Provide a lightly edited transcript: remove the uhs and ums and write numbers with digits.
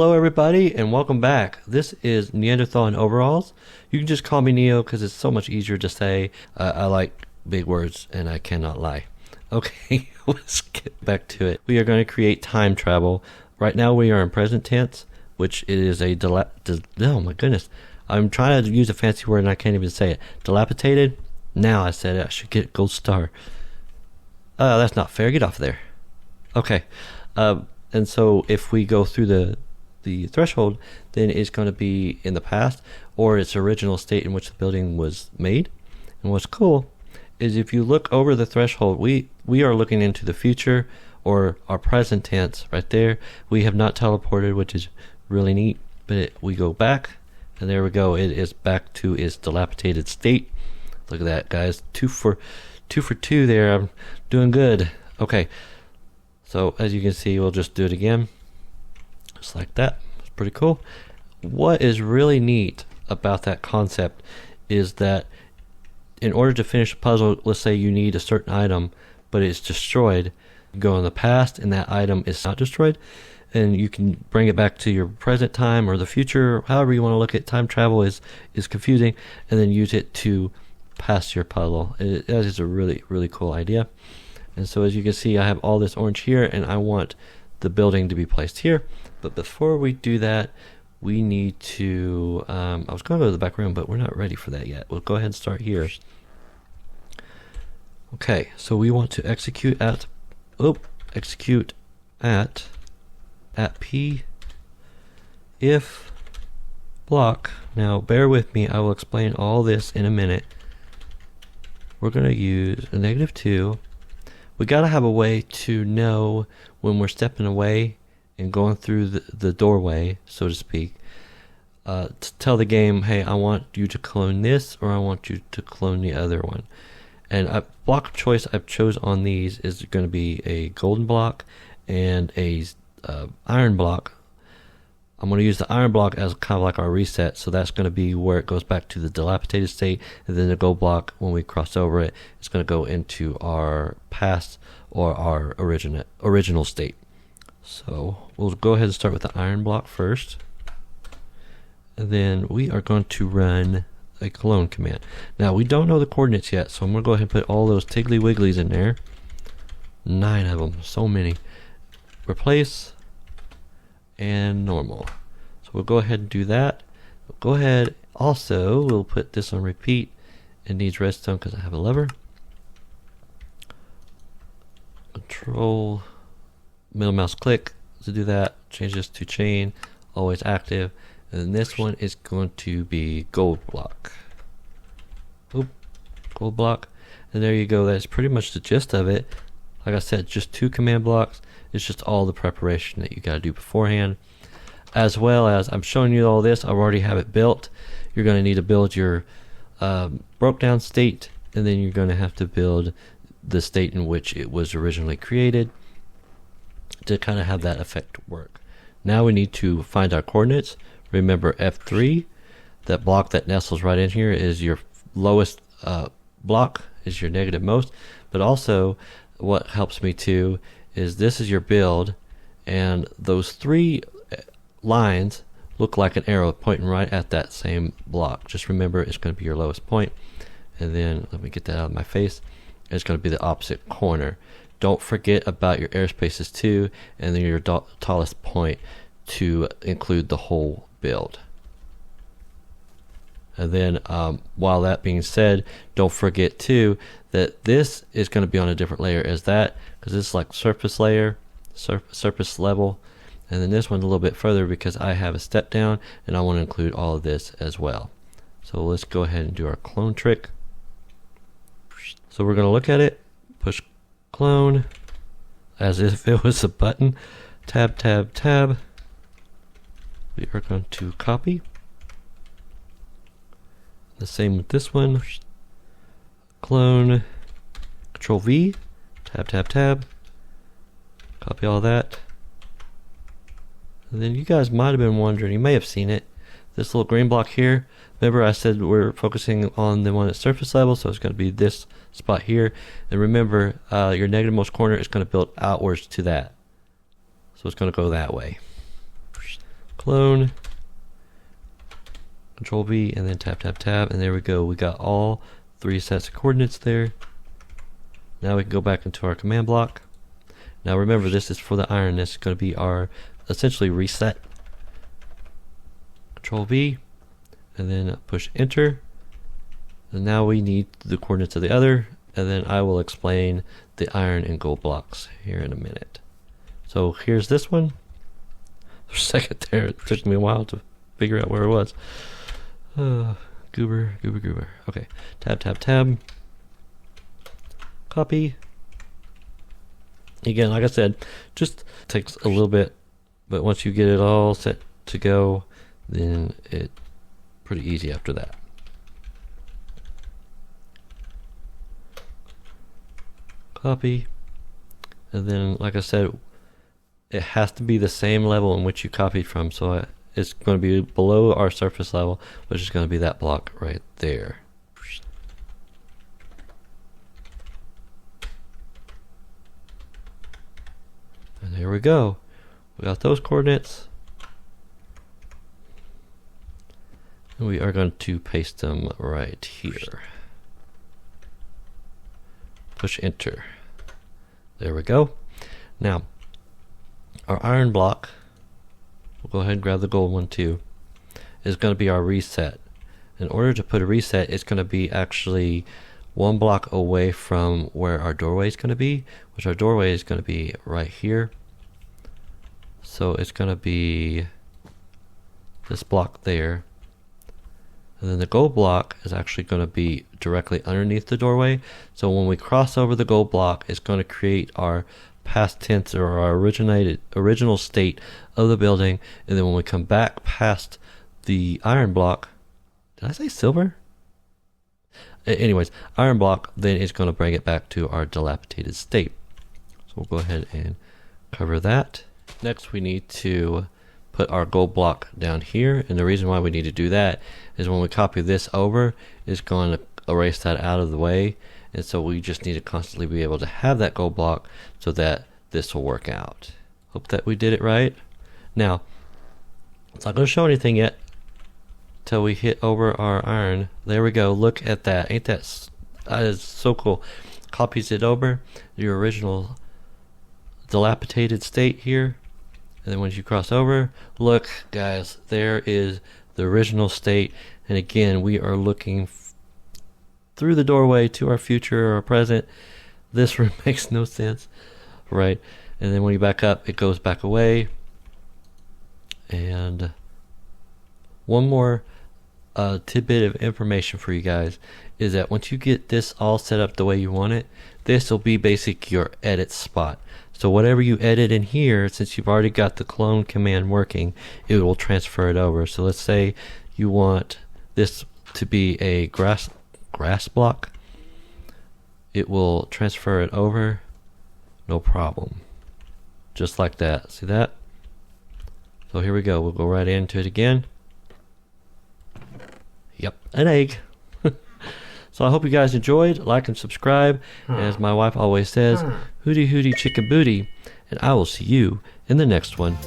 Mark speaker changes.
Speaker 1: Hello everybody and welcome back. This is Neanderthal in Overalls. You can just call me Neo because it's so much easier to say. I like big words and I cannot lie. Okay, let's get back to it. We are going to create time travel. Right now we are in present tense, which is a oh my goodness. I'm trying to use a fancy word and I can't even say it. Dilapidated. Now I said it. I should get a gold star. That's not fair. Get off there. Okay. And so if we go through the threshold, then it's going to be in the past or its original state in which the building was made. And what's cool is if you look over the threshold, we are looking into the future or our present tense right there. We have not teleported, which is really neat, but we go back and there we go. It is back to its dilapidated state. Look at that, guys. Two for two there. I'm doing good. Okay. So as you can see, we'll just do it again. Just like that. It's pretty cool. What is really neat about that concept is that in order to finish a puzzle, let's say you need a certain item, but it's destroyed. You go in the past and that item is not destroyed, and you can bring it back to your present time or the future, however you want to look at time travel is confusing, and then use it to pass your puzzle. That is a really, really cool idea. And so as you can see, I have all this orange here and I want the building to be placed here. But before we do that, we need to, I was going to go to the back room, but we're not ready for that yet. We'll go ahead and start here. Okay, so we want to execute at P if block. Now bear with me, I will explain all this in a minute. We're going to use a -2. We got to have a way to know when we're stepping away and going through the doorway, so to speak, to tell the game, hey, I want you to clone this or I want you to clone the other one. And a block of choice I've chose on these is going to be a golden block and a iron block. I'm going to use the iron block as kind of like our reset, so that's going to be where it goes back to the dilapidated state, and then the gold block, when we cross over it, it's going to go into our past or our original state. So we'll go ahead and start with the iron block first, and then we are going to run a clone command. Now we don't know the coordinates yet, so I'm going to go ahead and put all those Tiggly Wigglies in there. 9 of them, so many. Replace and normal. So we'll go ahead and do that. We'll go ahead, also we'll put this on repeat. It needs redstone because I have a lever. Control middle mouse click to do that. Change this to chain, always active. And then this one is going to be gold block. Gold block. And there you go. That's pretty much the gist of it. Like I said, just 2 command blocks. It's just all the preparation that you got to do beforehand. As well as I'm showing you all this, I already have it built. You're going to need to build your broke down state, and then you're going to have to build the state in which it was originally created to kind of have that effect work. Now we need to find our coordinates. Remember F3, that block that nestles right in here is your lowest block, is your negative most, but also what helps me too is this is your build, and those 3 lines look like an arrow pointing right at that same block. Just remember it's going to be your lowest point, and then let me get that out of my face. It's going to be the opposite corner. Don't forget about your airspaces too, and then your tallest point to include the whole build. And then while that being said, don't forget too that this is going to be on a different layer as that, because this is like surface layer, surface level, and then this one a little bit further because I have a step down and I want to include all of this as well. So let's go ahead and do our clone trick. So we're going to look at it, push clone as if it was a button, tab, tab, tab. We are going to copy. The same with this one. Clone, Control V, tab, tab, tab. Copy all that. And then you guys might have been wondering, you may have seen it, this little green block here. Remember I said we're focusing on the one at surface level, so it's going to be this spot here. And remember, your negative most corner is going to build outwards to that. So it's going to go that way. clone, Control V, and then tab, tab, tab, and there we go. We got all 3 sets of coordinates there. Now we can go back into our command block. Now remember, this is for the iron. This is going to be our essentially reset. Control V, and then push enter. And now we need the coordinates of the other, and then I will explain the iron and gold blocks here in a minute. So here's this one. For a second there, it took me a while to figure out where it was. Goober. Okay, tab, tab, tab. Copy. Again, like I said, just takes a little bit, but once you get it all set to go, then it's pretty easy after that. Copy, and then like I said, it has to be the same level in which you copied from, so it's going to be below our surface level, which is going to be that block right there. And there we go. We got those coordinates. And we are going to paste them right here. Push enter. There we go. Now, our iron block, we'll go ahead and grab the gold one too, is going to be our reset. In order to put a reset, it's going to be actually 1 block away from where our doorway is going to be, which our doorway is going to be right here. So it's going to be this block there. And then the gold block is actually going to be directly underneath the doorway. So when we cross over the gold block, it's going to create our past tense or our original state of the building. And then when we come back past the iron block, did I say silver? Anyways, iron block, then it's going to bring it back to our dilapidated state. So we'll go ahead and cover that. Next, we need to put our gold block down here, and the reason why we need to do that is when we copy this over, it's going to erase that out of the way, and so we just need to constantly be able to have that gold block so that this will work out. Hope that we did it right. Now, it's not going to show anything yet till we hit over our iron. There we go. Look at that. Ain't that is so cool. Copies it over your original dilapidated state here. And then once you cross over, look guys, there is the original state. And again, we are looking through the doorway to our future or our present. This room makes no sense, right? And then when you back up, it goes back away. And one more tidbit of information for you guys is that once you get this all set up the way you want it, this will be basically your edit spot. So whatever you edit in here, since you've already got the clone command working, it will transfer it over. So let's say you want this to be a grass block. It will transfer it over, no problem. Just like that. See that? So here we go. We'll go right into it again. Yep, an egg. So I hope you guys enjoyed. Like and subscribe. As my wife always says, hooty hooty chicken booty. And I will see you in the next one.